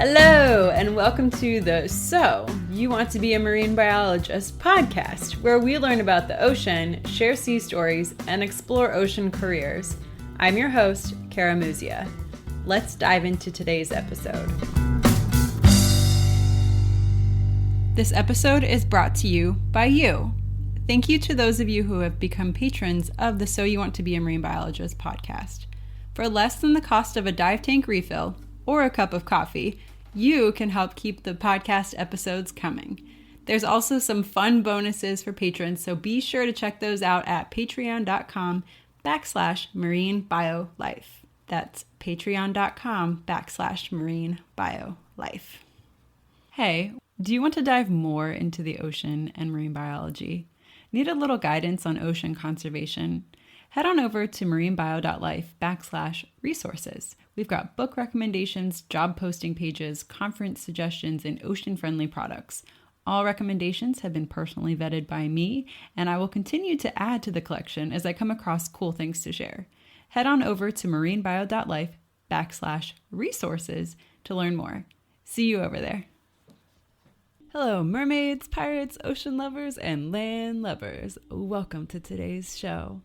Hello, and welcome to the So You Want to Be a Marine Biologist podcast, where we learn about the ocean, share sea stories, and explore ocean careers. I'm your host, Kara Muzia. Let's dive into today's episode. This episode is brought to you by you. Thank you to those of you who have become patrons of the So You Want to Be a Marine Biologist podcast. For less than the cost of a dive tank refill or a cup of coffee, you can help keep the podcast episodes coming. There's also some fun bonuses for patrons, so be sure to check those out at patreon.com/marinebio.life. That's patreon.com/marinebio.life. Hey, do you want to dive more into the ocean and marine biology? Need a little guidance on ocean conservation? Head on over to marinebio.life/resources. We've got book recommendations, job posting pages, conference suggestions, and ocean-friendly products. All recommendations have been personally vetted by me, and I will continue to add to the collection as I come across cool things to share. Head on over to marinebio.life/resources to learn more. See you over there. Hello, mermaids, pirates, ocean lovers, and land lovers. Welcome to today's show.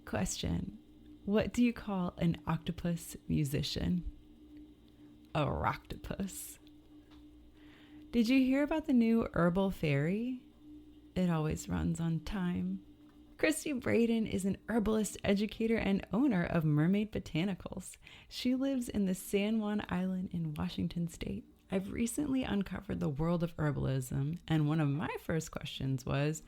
Question: what do you call an octopus musician? A rocktopus. Did you hear about the new herbal fairy? It always runs on time. Kristy Bredin is an herbalist, educator, and owner of Mermaid Botanicals. She lives in the San Juan Island in Washington State. I've recently uncovered the world of herbalism, and one of my first questions was,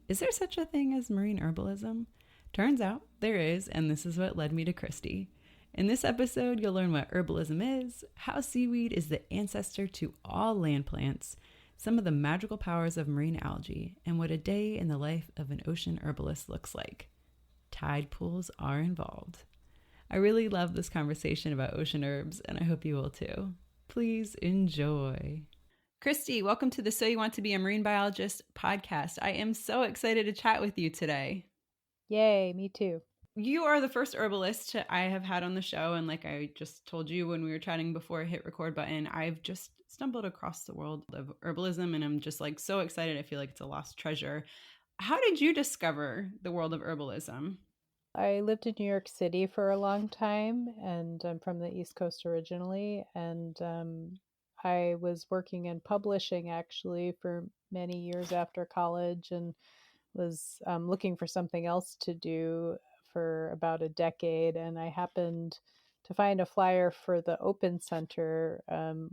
is there such a thing as marine herbalism? Turns out there is, and this is what led me to Kristy. In this episode, you'll learn what herbalism is, how seaweed is the ancestor to all land plants, some of the magical powers of marine algae, and what a day in the life of an ocean herbalist looks like. Tide pools are involved. I really love this conversation about ocean herbs, and I hope you will too. Please enjoy. Kristy, welcome to the So You Want to Be a Marine Biologist podcast. I am so excited to chat with you today. Yay, me too. You are the first herbalist I have had on the show, and like I just told you when we were chatting before I hit record button, I've just stumbled across the world of herbalism, and I'm just like so excited. I feel like it's a lost treasure. How did you discover the world of herbalism? I lived in New York City for a long time, and I'm from the East Coast originally, and I was working in publishing actually for many years after college, and was looking for something else to do for about a decade, and I happened to find a flyer for the Open Center,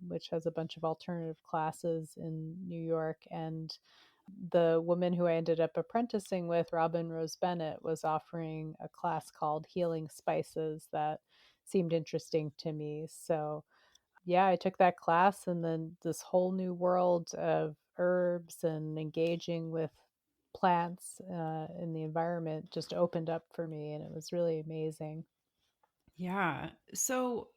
which has a bunch of alternative classes in New York, and the woman who I ended up apprenticing with, Robin Rose Bennett, was offering a class called Healing Spices that seemed interesting to me. So yeah, I took that class, and then this whole new world of herbs and engaging with plants in the environment just opened up for me, and it was really amazing. Yeah. So,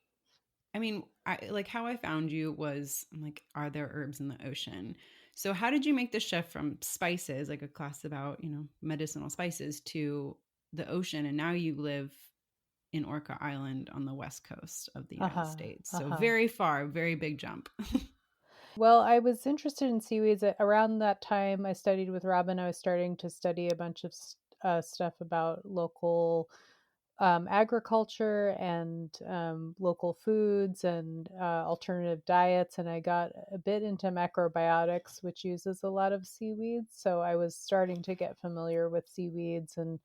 I mean, how I found you was I'm like, are there herbs in the ocean? So how did you make the shift from spices, like a class about, medicinal spices, to the ocean? And now you live in Orca Island on the west coast of the United States. So very far, very big jump. Well, I was interested in seaweeds. Around that time I studied with Robin, I was starting to study a bunch of stuff about local agriculture and local foods and alternative diets. And I got a bit into macrobiotics, which uses a lot of seaweeds. So I was starting to get familiar with seaweeds and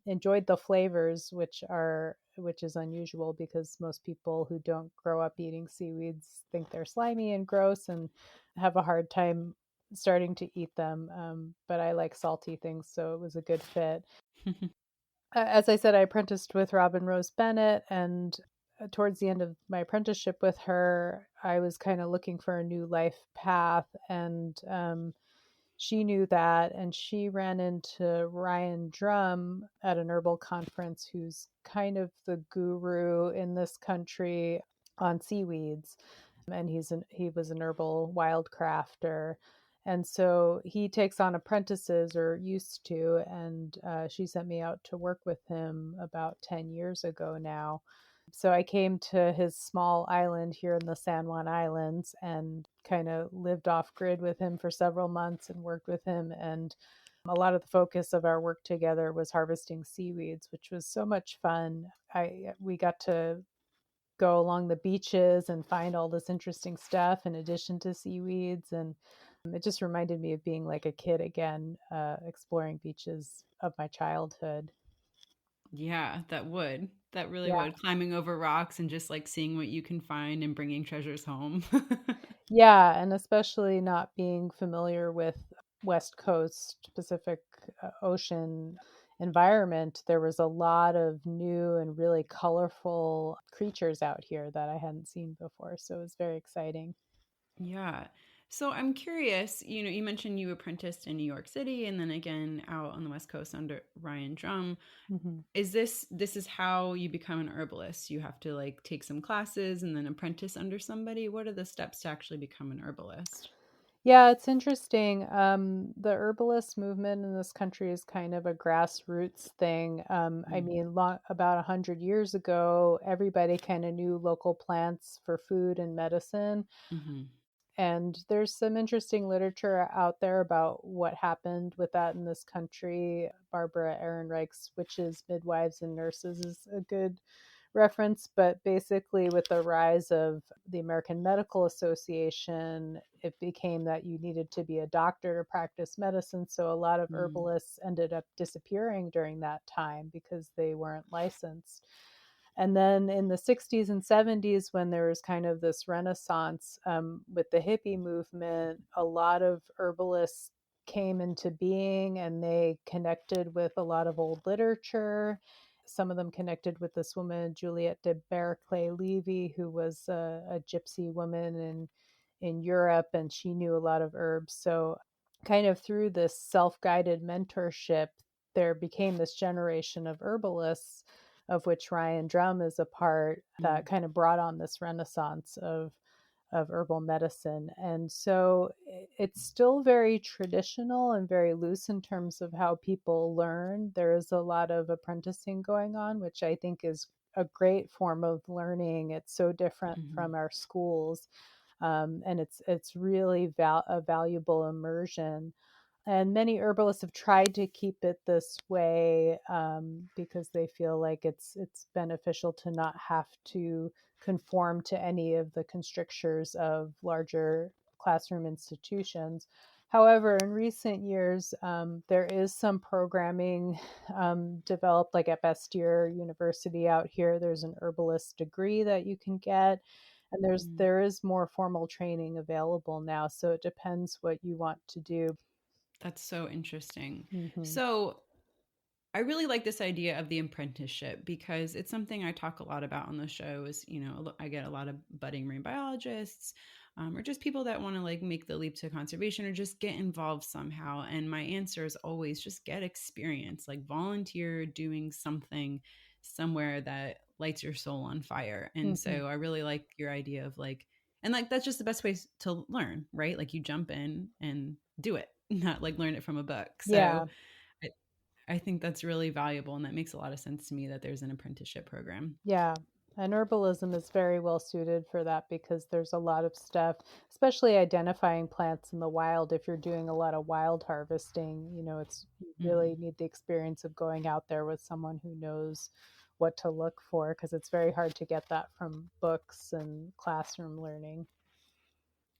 enjoyed the flavors, which is unusual because most people who don't grow up eating seaweeds think they're slimy and gross and have a hard time starting to eat them. But I like salty things, so it was a good fit. As I said, I apprenticed with Robin Rose Bennett, and towards the end of my apprenticeship with her, I was kind of looking for a new life path, and she knew that, and she ran into Ryan Drum at an herbal conference, who's kind of the guru in this country on seaweeds, and he was an herbal wildcrafter. And so he takes on apprentices, or used to, and she sent me out to work with him about 10 years ago now. So I came to his small island here in the San Juan Islands and kind of lived off grid with him for several months and worked with him. And a lot of the focus of our work together was harvesting seaweeds, which was so much fun. We got to go along the beaches and find all this interesting stuff in addition to seaweeds, and it just reminded me of being like a kid again, exploring beaches of my childhood. Yeah, that would. That really Yeah. would. Climbing over rocks and just like seeing what you can find and bringing treasures home. Yeah, and especially not being familiar with West Coast Pacific Ocean environment, there was a lot of new and really colorful creatures out here that I hadn't seen before. So it was very exciting. Yeah. So I'm curious, you mentioned you apprenticed in New York City and then again out on the West Coast under Ryan Drum. Mhm. Is this is how you become an herbalist? You have to like take some classes and then apprentice under somebody? What are the steps to actually become an herbalist? Yeah, it's interesting. The herbalist movement in this country is kind of a grassroots thing. I Mm. mean, about 100 years ago, everybody kind of knew local plants for food and medicine. Mhm. And there's some interesting literature out there about what happened with that in this country. Barbara Ehrenreich's Witches, Midwives, and Nurses is a good reference, but basically, with the rise of the American Medical Association, it became that you needed to be a doctor to practice medicine. So a lot of Mm. herbalists ended up disappearing during that time because they weren't licensed. And then in the 60s and 70s, when there was kind of this renaissance with the hippie movement, a lot of herbalists came into being and they connected with a lot of old literature. Some of them connected with this woman, Juliette de Berkeley-Levy, who was a gypsy woman in Europe, and she knew a lot of herbs. So, kind of through this self guided mentorship, there became this generation of herbalists, of which Ryan Drum is a part, that Mm. kind of brought on this renaissance of herbal medicine. And so it's still very traditional and very loose in terms of how people learn. There is a lot of apprenticing going on, which I think is a great form of learning. It's so different Mhm. from our schools. And it's really a valuable immersion. And many herbalists have tried to keep it this way, because they feel like it's beneficial to not have to conform to any of the constrictures of larger classroom institutions. However, in recent years, there is some programming developed, like at Bastyr University out here. There's an herbalist degree that you can get, and Mm. there is more formal training available now. So it depends what you want to do. That's so interesting. Hmm. So I really like this idea of the apprenticeship because it's something I talk a lot about on the show. Is I get a lot of budding marine biologists, or just people that want to like make the leap to conservation or just get involved somehow. And my answer is always just get experience, like volunteer doing something somewhere that lights your soul on fire. And Hmm. so I really like your idea of like, and like that's just the best way to learn, right? Like you jump in and do it, not like learn it from a book. So Yeah, I think that's really valuable, and that makes a lot of sense to me that there's an apprenticeship program. yeah. And herbalism is very well suited for that because there's a lot of stuff, especially identifying plants in the wild. If you're doing a lot of wild harvesting, it's you really Mhm. need the experience of going out there with someone who knows what to look for, because it's very hard to get that from books and classroom learning.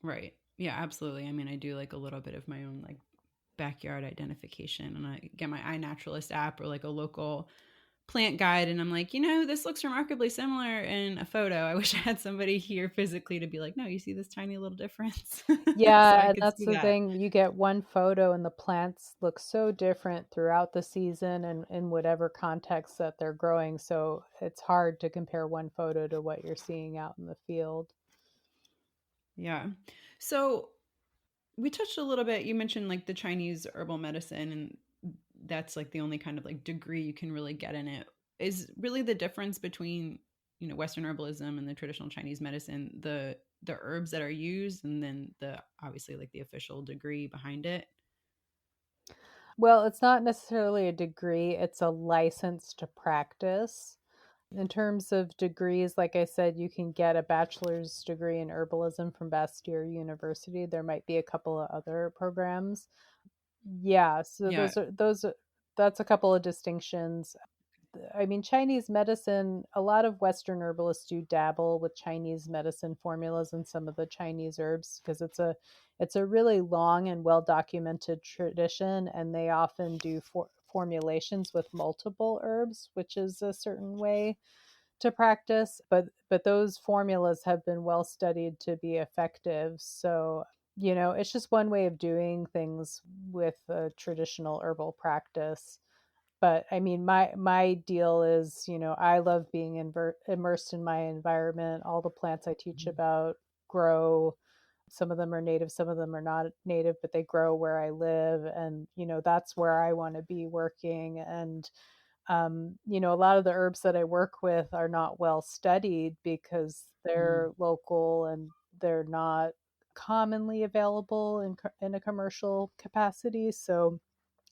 Right. Yeah, absolutely. I mean, I do like a little bit of my own like backyard identification, and I get my iNaturalist app or like a local plant guide, and I'm like, this looks remarkably similar in a photo. I wish I had somebody here physically to be like, no, you see this tiny little difference, so Yeah, I and could that's see the that. thing. You get one photo and the plants look so different throughout the season and in whatever context that they're growing. So it's hard to compare one photo to what you're seeing out in the field. Yeah. So we touched a little bit. You mentioned like the Chinese herbal medicine, and that's like the only kind of like degree you can really get in it. Is really the difference between Western herbalism and the traditional Chinese medicine the herbs that are used, and then the obviously like the official degree behind it. Well, it's not necessarily a degree, it's a license to practice. In terms of degrees, like I said, you can get a bachelor's degree in herbalism from Bastyr University. There might be a couple of other programs. Yeah, so Yeah. that's a couple of distinctions. I mean, Chinese medicine, a lot of Western herbalists do dabble with Chinese medicine formulas and some of the Chinese herbs because it's a really long and well documented tradition, and they often do formulations with multiple herbs, which is a certain way to practice. But those formulas have been well studied to be effective. So it's just one way of doing things with a traditional herbal practice. But I mean, my deal is, I love being immersed in my environment. All the plants I teach about grow. Some of them are native, some of them are not native, but they grow where I live, and that's where I want to be working. And a lot of the herbs that I work with are not well studied because Mm. they're local and they're not commonly available in a commercial capacity. So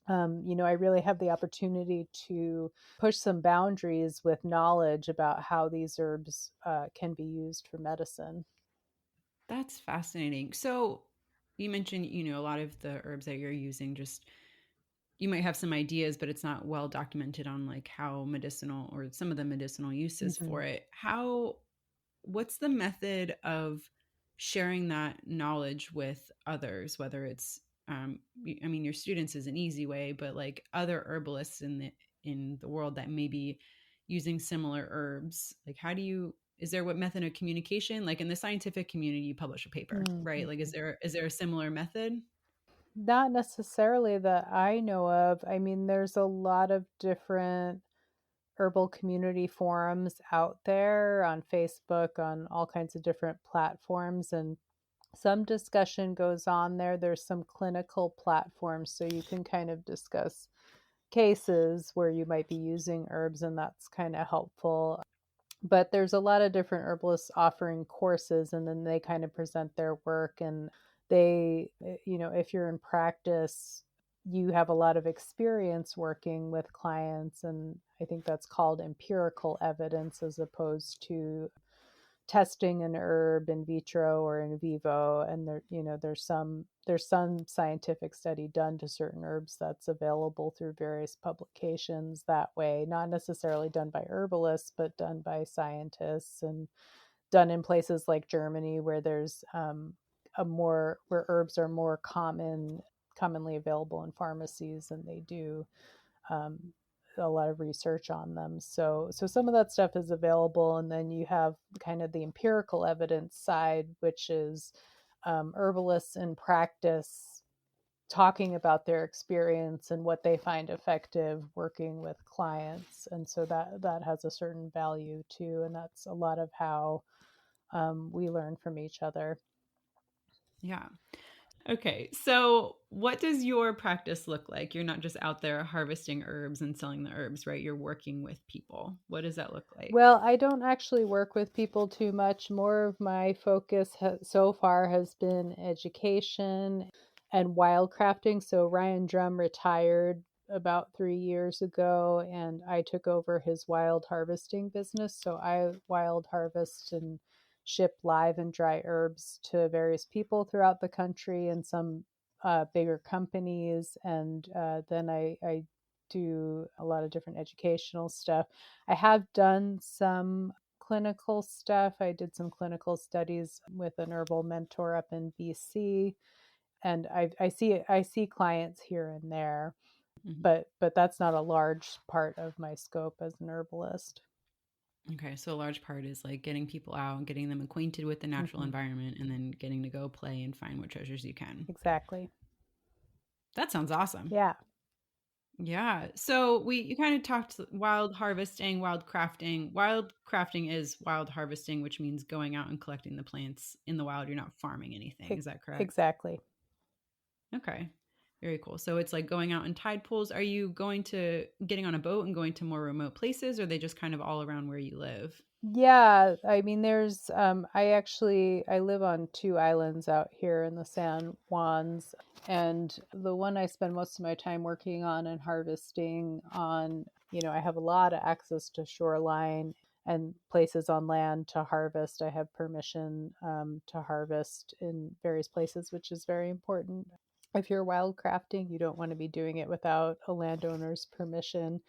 I really have the opportunity to push some boundaries with knowledge about how these herbs can be used for medicine. That's fascinating. So you mentioned, a lot of the herbs that you're using, just you might have some ideas, but it's not well documented on like how medicinal or some of the medicinal uses Hmm. for it. What's the method of sharing that knowledge with others, whether it's I mean, your students is an easy way, but like other herbalists in the world that may be using similar herbs, like how do you is there what method of communication, like in the scientific community you publish a paper, right? Like Hmm. is there a similar method? Not necessarily that I know of. I mean, there's a lot of different herbal community forums out there on Facebook, on all kinds of different platforms, and some discussion goes on there. There's some clinical platforms, so you can kind of discuss cases where you might be using herbs, and that's kind of helpful. But there's a lot of different herbalists offering courses, and then they kind of present their work. And if you're in practice, you have a lot of experience working with clients, and I think that's called empirical evidence as opposed to testing an herb in vitro or in vivo. And there's some scientific study done to certain herbs that's available through various publications that way, not necessarily done by herbalists but done by scientists, and done in places like Germany where there's a more where herbs are more commonly available in pharmacies, and they do um, a lot of research on them. So some of that stuff is available, and then you have kind of the empirical evidence side, which is herbalists in practice talking about their experience and what they find effective working with clients. And so that has a certain value too, and that's a lot of how we learn from each other. Yeah. Okay, so what does your practice look like? You're not just out there harvesting herbs and selling the herbs, right? You're working with people. What does that look like? Well, I don't actually work with people too much. More of my focus so far has been education and wildcrafting. So Ryan Drum retired about 3 years ago, and I took over his wild harvesting business. So I wild harvest and ship live and dry herbs to various people throughout the country and some bigger companies. And then I do a lot of different educational stuff. I have done some clinical stuff. I did some clinical studies with an herbal mentor up in BC, and I see clients here and there, Mhm. but that's not a large part of my scope as an herbalist. Okay, so a large part is like getting people out and getting them acquainted with the natural Hmm. environment and then getting to go play and find what treasures you can. Exactly. That sounds awesome. Yeah. Yeah. So you kind of talked wild harvesting, wild crafting. Wild crafting is wild harvesting, which means going out and collecting the plants in the wild. You're not farming anything. e- Is that correct? exactly. Okay. Very cool. So it's like going out in tide pools. Are you getting on a boat and going to more remote places, or are they just kind of all around where you live? Yeah, I mean, I live on two islands out here in the San Juans, and the one I spend most of my time working on and harvesting on, I have a lot of access to shoreline, and places on land to harvest. I have permission to harvest in various places, which is very important. If you're wildcrafting, you don't want to be doing it without a landowner's permission.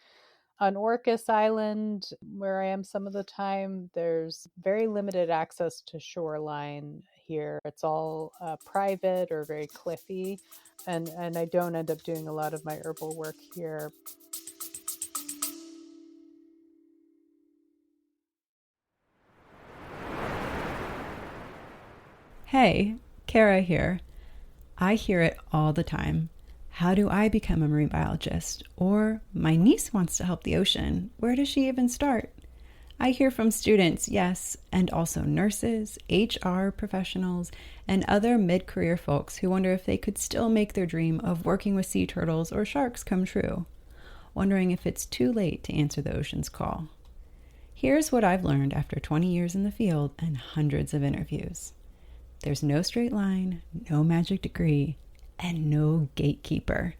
On Orcas Island, where I am some of the time, there's very limited access to shoreline here. It's all private or very cliffy, and I don't end up doing a lot of my herbal work here. Hey, Kara here. I hear it all the time. How do I become a marine biologist? Or my niece wants to help the ocean. Where does she even start? I hear from students, yes, and also nurses, HR professionals, and other mid career folks who wonder if they could still make their dream of working with sea turtles or sharks come true, wondering if it's too late to answer the ocean's call. Here's what I've learned after 20 years in the field and hundreds of interviews. There's no straight line, no magic degree, and no gatekeeper.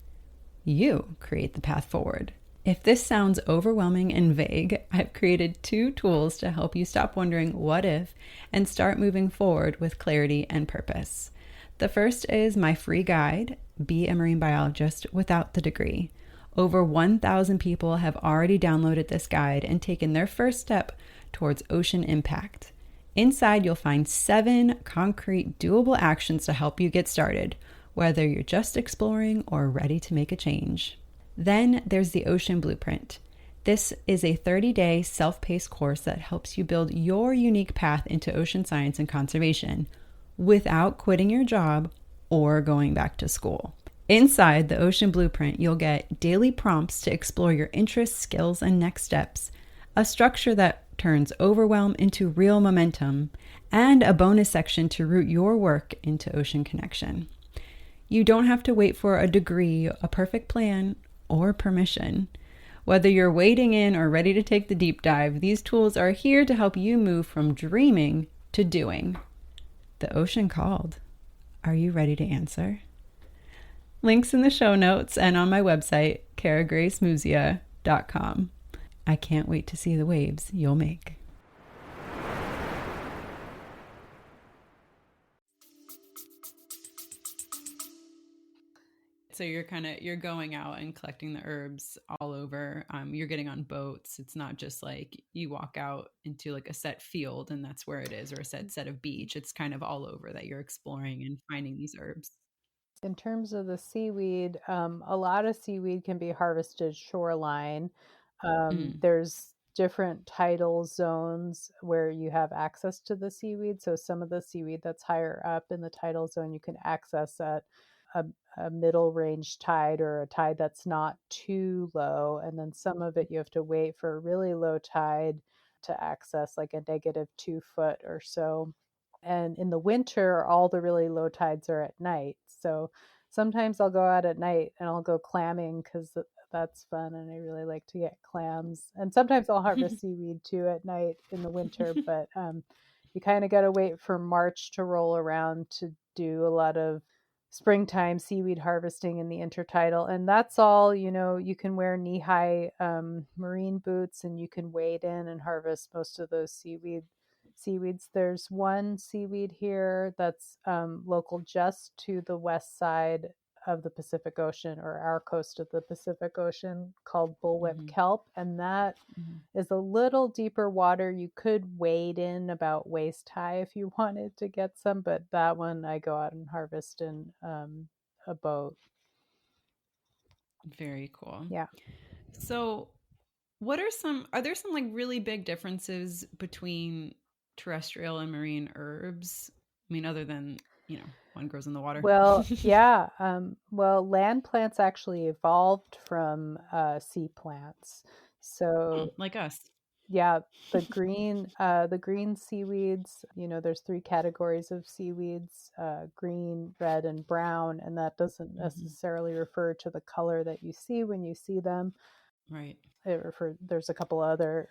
You create the path forward. If this sounds overwhelming and vague, I've created 2 tools to help you stop wondering what if and start moving forward with clarity and purpose. The first is my free guide, Be a Marine Biologist Without the Degree. Over 1,000 people have already downloaded this guide and taken their first step towards ocean impact. Inside, you'll find 7 concrete, doable actions to help you get started, whether you're just exploring or ready to make a change. Then there's the Ocean Blueprint. This is a 30-day self-paced course that helps you build your unique path into ocean science and conservation without quitting your job or going back to school. Inside the Ocean Blueprint, you'll get daily prompts to explore your interests, skills, and next steps, a structure that turns overwhelm into real momentum, and a bonus section to root your work into ocean connection. You don't have to wait for a degree, a perfect plan, or permission. Whether you're wading in or ready to take the deep dive, these tools are here to help you move from dreaming to doing. The ocean called. Are you ready to answer? Links in the show notes and on my website, karagracemuzia.com. I can't wait to see the waves you'll make. So you're going out and collecting the herbs all over. You're getting on boats. It's not just like you walk out into like a set field and that's where it is, or a set of beach. It's kind of all over that you're exploring and finding these herbs. In terms of the seaweed, a lot of seaweed can be harvested shoreline. There's different tidal zones where you have access to the seaweed. So some of the seaweed that's higher up in the tidal zone you can access at a, a middle range tide or a tide that's not too low. And then some of it you have to wait for a really low tide to access, like a -2 foot or so. And in the winter, all the really low tides are at night. So sometimes I'll go out at night and I'll go clamming because that's fun and I really like to get clams. And sometimes I'll harvest seaweed too at night in the winter, but you kind of got to wait for March to roll around to do a lot of springtime seaweed harvesting in the intertidal. And that's all, you can wear knee-high marine boots and you can wade in and harvest most of those seaweeds. There's one seaweed here that's local just to the west side of the Pacific Ocean, or our coast of the Pacific Ocean, called bullwhip kelp. And that is a little deeper water. You could wade in about waist high if you wanted to get some, but that one I go out and harvest in a boat. Very cool. Yeah. So are there some like really big differences between terrestrial and marine herbs? I mean, other than, one grows in the water. Well, yeah. Well, land plants actually evolved from sea plants. So like us. yeah, the green seaweeds, there's 3 categories of seaweeds, green, red, and brown, and that doesn't necessarily refer to the color that you see when you see them. Right. There's a couple other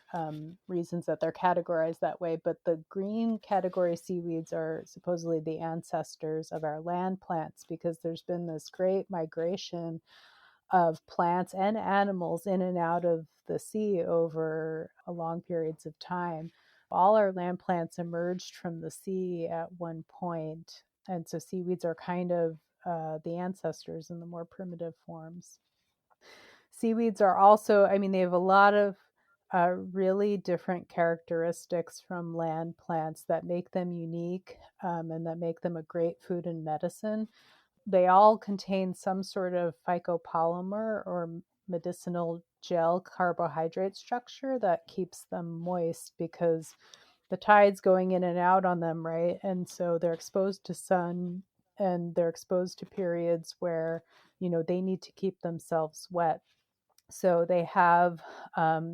reasons that they're categorized that way, but the green category seaweeds are supposedly the ancestors of our land plants, because there's been this great migration of plants and animals in and out of the sea over long periods of time. All our land plants emerged from the sea at one point, and so seaweeds are kind of the ancestors in the more primitive forms. Seaweeds are also, I mean, they have a lot of really different characteristics from land plants that make them unique, and that make them a great food and medicine. They all contain some sort of phycopolymer or medicinal gel carbohydrate structure that keeps them moist, because the tide's going in and out on them, right? And so they're exposed to sun, and they're exposed to periods where, they need to keep themselves wet. So they have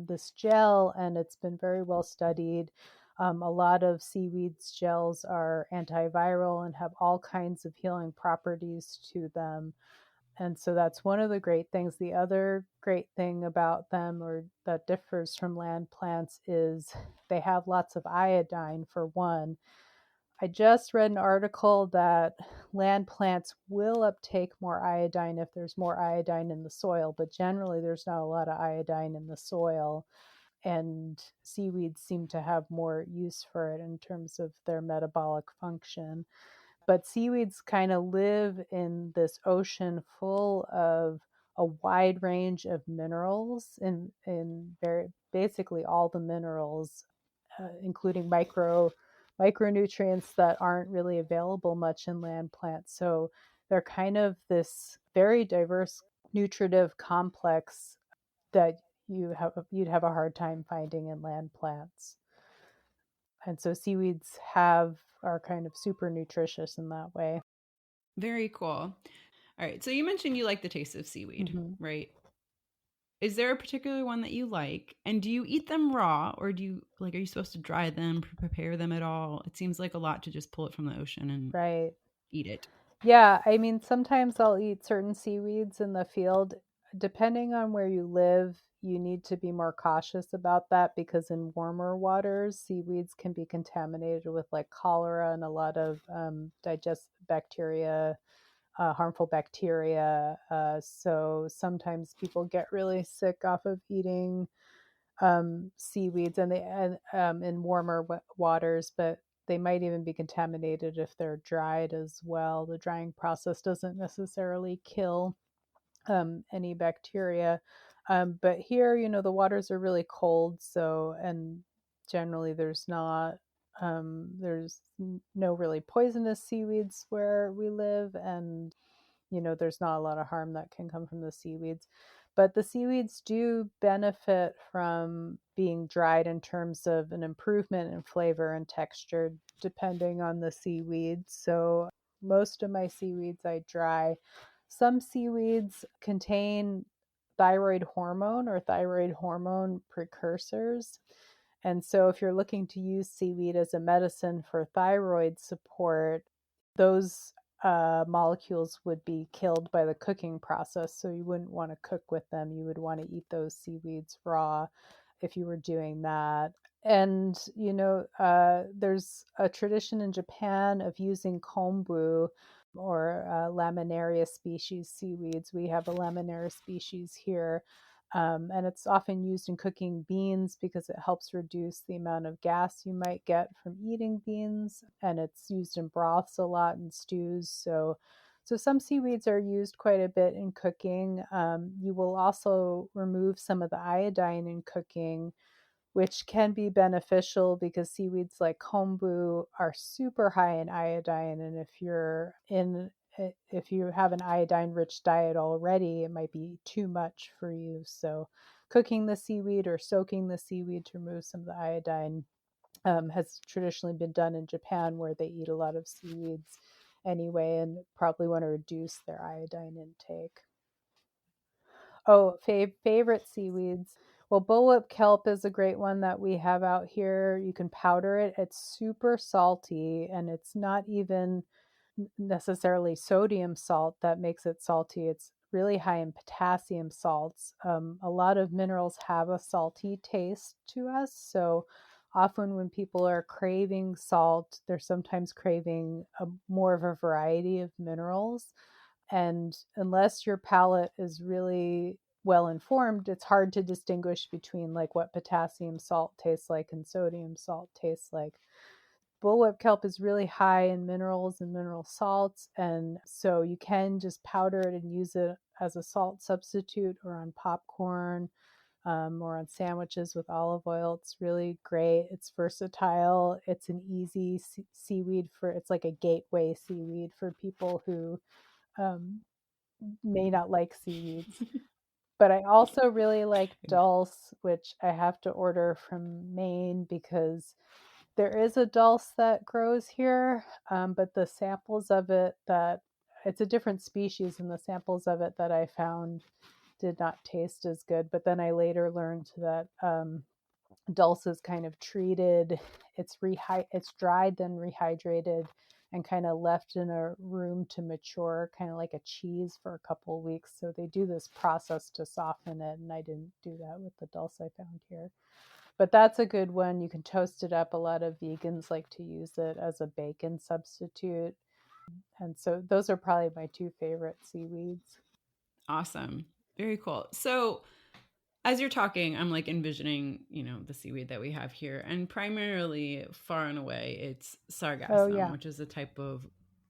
this gel, and it's been very well studied. A lot of seaweeds gels are antiviral and have all kinds of healing properties to them. And so that's one of the great things. The other great thing about them, or that differs from land plants, is they have lots of iodine, for one. I just read an article that land plants will uptake more iodine if there's more iodine in the soil, but generally there's not a lot of iodine in the soil. And seaweeds seem to have more use for it in terms of their metabolic function. But seaweeds kind of live in this ocean full of a wide range of minerals, in very basically all the minerals, including micronutrients that aren't really available much in land plants. So they're kind of this very diverse nutritive complex that you'd have a hard time finding in land plants. And so seaweeds are kind of super nutritious in that way. Very cool. All right. So you mentioned you like the taste of seaweed, Mm-hmm. right? Is there a particular one that you like? And do you eat them raw, or are you supposed to dry them, prepare them at all? It seems like a lot to just pull it from the ocean and Right. eat it. Yeah, I mean, sometimes I'll eat certain seaweeds in the field. Depending on where you live, you need to be more cautious about that, because in warmer waters, seaweeds can be contaminated with like cholera and a lot of digestive bacteria, harmful bacteria. So sometimes people get really sick off of eating seaweeds, and in warmer waters, but they might even be contaminated if they're dried as well. The drying process doesn't necessarily kill any bacteria. But here, the waters are really cold, so, and generally there's no really poisonous seaweeds where we live, and there's not a lot of harm that can come from the seaweeds. But the seaweeds do benefit from being dried in terms of an improvement in flavor and texture, depending on the seaweed. So most of my seaweeds I dry. Some seaweeds contain thyroid hormone or thyroid hormone precursors. And so if you're looking to use seaweed as a medicine for thyroid support, those molecules would be killed by the cooking process. So you wouldn't want to cook with them. You would want to eat those seaweeds raw if you were doing that. And, there's a tradition in Japan of using kombu, or laminaria species seaweeds. We have a laminaria species here. And it's often used in cooking beans because it helps reduce the amount of gas you might get from eating beans. And it's used in broths a lot, and stews. So some seaweeds are used quite a bit in cooking. You will also remove some of the iodine in cooking, which can be beneficial because seaweeds like kombu are super high in iodine. And if you have an iodine rich diet already, it might be too much for you. So cooking the seaweed or soaking the seaweed to remove some of the iodine has traditionally been done in Japan, where they eat a lot of seaweeds anyway and probably want to reduce their iodine intake. Oh, favorite seaweeds. Well, bullwhip kelp is a great one that we have out here. You can powder it. It's super salty, and it's not even necessarily sodium salt that makes it salty. It's really high in potassium salts. A lot of minerals have a salty taste to us. So often when people are craving salt, they're sometimes craving more of a variety of minerals. And unless your palate is really well informed, it's hard to distinguish between like what potassium salt tastes like and sodium salt tastes like. Bullwhip kelp is really high in minerals and mineral salts, and so you can just powder it and use it as a salt substitute or on popcorn, or on sandwiches with olive oil. It's really great. It's versatile. It's an easy seaweed for, it's like a gateway seaweed for people who um, may not like seaweeds. But I also really like dulse, which I have to order from Maine because there is a dulse that grows here, but the samples of it that it's a different species, and the samples of it that I found did not taste as good. But then I later learned that dulse is kind of treated. It's dried, then rehydrated, and kind of left in a room to mature, kind of like a cheese for a couple of weeks. So they do this process to soften it, and I didn't do that with the dulse I found here. But that's a good one. You can toast it up. A lot of vegans like to use it as a bacon substitute. And so those are probably my two favorite seaweeds. Awesome. Very cool. So as you're talking, I'm like envisioning, the seaweed that we have here. And primarily, far and away, it's Oh, sargassum, yeah. which is a type of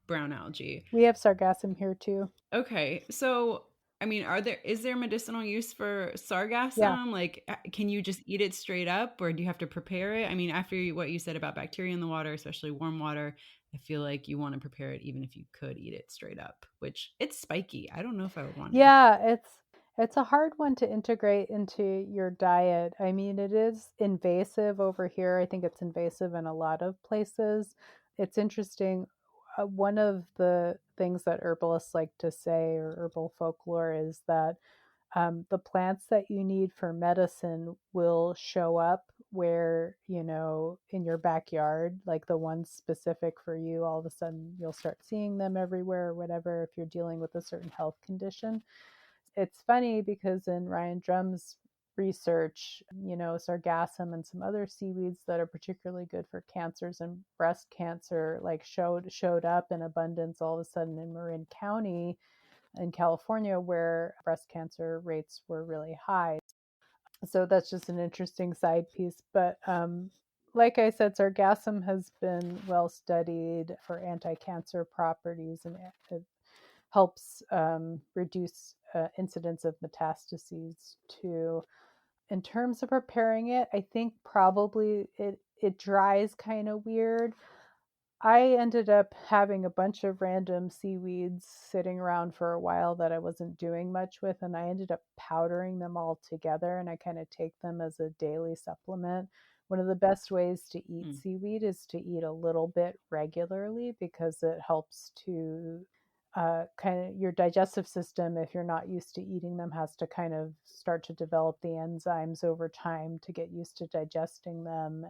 brown algae. We have sargassum here too. Okay. So, I mean, is there medicinal use for Yeah. sargassum? Like, can you just eat it straight up, or do you have to prepare it? I mean, after what you said about bacteria in the water, especially warm water, I feel like you want to prepare it even if you could eat it straight up, which it's spiky. I don't know if I would want to. Yeah, it's a hard one to integrate into your diet. I mean, it is invasive over here. I think it's invasive in a lot of places. It's interesting. One of the things that herbalists like to say, or herbal folklore, is that the plants that you need for medicine will show up where, in your backyard, like the ones specific for you. All of a sudden, you'll start seeing them everywhere or whatever if you're dealing with a certain health condition. It's funny because in Ryan Drum's research, sargassum and some other seaweeds that are particularly good for cancers and breast cancer, like showed up in abundance all of a sudden in Marin County in California, where breast cancer rates were really high. So that's just an interesting side piece. But like I said, sargassum has been well studied for anti-cancer properties, and it helps reduce incidence of metastases too. In terms of preparing it, I think probably it dries kind of weird. I ended up having a bunch of random seaweeds sitting around for a while that I wasn't doing much with, and I ended up powdering them all together, and I kind of take them as a daily supplement. One of the best ways to eat Mm. seaweed is to eat a little bit regularly because it helps to kind of your digestive system, if you're not used to eating them, has to kind of start to develop the enzymes over time to get used to digesting them.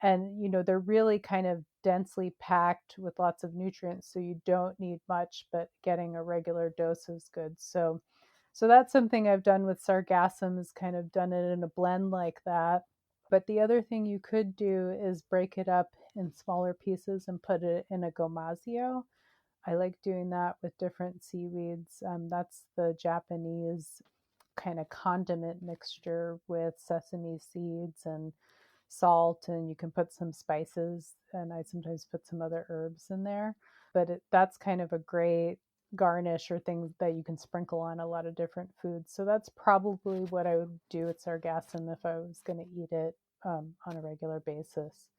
And they're really kind of densely packed with lots of nutrients, so you don't need much, but getting a regular dose is good. So that's something I've done with sargassum, is kind of done it in a blend like that. But the other thing you could do is break it up in smaller pieces and put it in a gomasio. I like doing that with different seaweeds. That's the Japanese kind of condiment mixture with sesame seeds and salt, and you can put some spices, and I sometimes put some other herbs in there. But that's kind of a great garnish or thing that you can sprinkle on a lot of different foods. So that's probably what I would do with sargassum if I was going to eat it on a regular basis.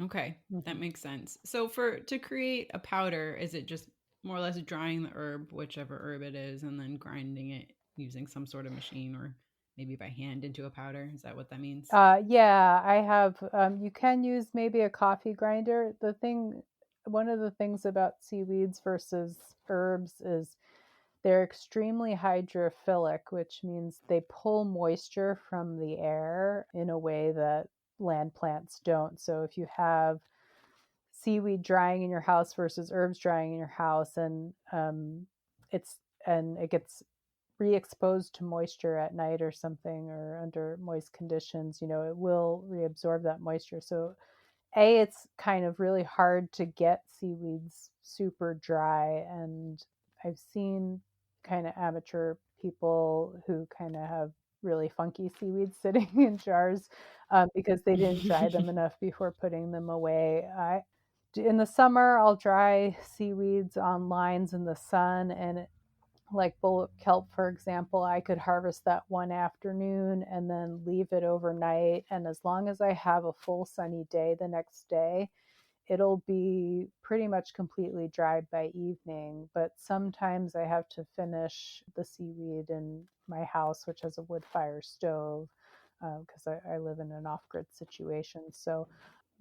Okay, that Mm-hmm. makes sense. So to create a powder, is it just more or less drying the herb, whichever herb it is, and then grinding it using some sort of machine or maybe by hand into a powder? Is that what that means? Yeah, I have. You can use maybe a coffee grinder. One of the things about seaweeds versus herbs is they're extremely hydrophilic, which means they pull moisture from the air in a way that land plants don't. So if you have seaweed drying in your house versus herbs drying in your house, and it's and it gets re-exposed to moisture at night or something, or under moist conditions, it will reabsorb that moisture. So it's kind of really hard to get seaweeds super dry, and I've seen kind of amateur people who kind of have really funky seaweeds sitting in jars because they didn't dry them enough before putting them away. In the summer, I'll dry seaweeds on lines in the sun, and like bullock kelp, for example, I could harvest that one afternoon and then leave it overnight. And as long as I have a full sunny day the next day, it'll be pretty much completely dried by evening. But sometimes I have to finish the seaweed in my house, which has a wood fire stove, because I live in an off grid situation. So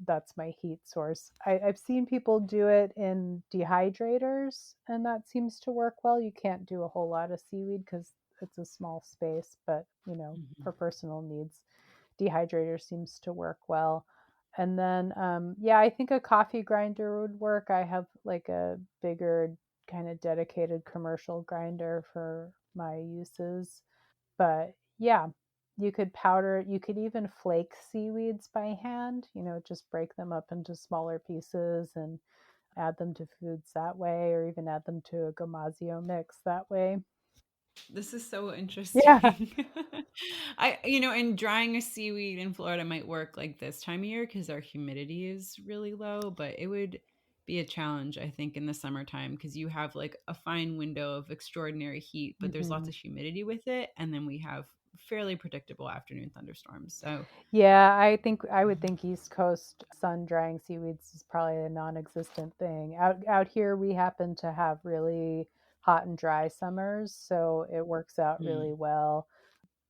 that's my heat source. I've seen people do it in dehydrators, and that seems to work well. You can't do a whole lot of seaweed because it's a small space, but for personal needs, dehydrator seems to work well. And then, yeah, I think a coffee grinder would work. I have like a bigger, kind of dedicated commercial grinder for my uses. But yeah, you could powder, you could even flake seaweeds by hand, just break them up into smaller pieces and add them to foods that way, or even add them to a gomasio mix that way. This is so Yeah. interesting. And drying a seaweed in Florida might work like this time of year because our humidity is really low, but it would be a challenge, I think, in the summertime because you have like a fine window of extraordinary heat, but there's lots Hmm. of humidity with it. And then we have fairly predictable afternoon thunderstorms. So, Yeah, I would think East Coast sun drying seaweeds is probably a non-existent thing. Out here we happen to have really hot and dry summers, so it works out really mm, well.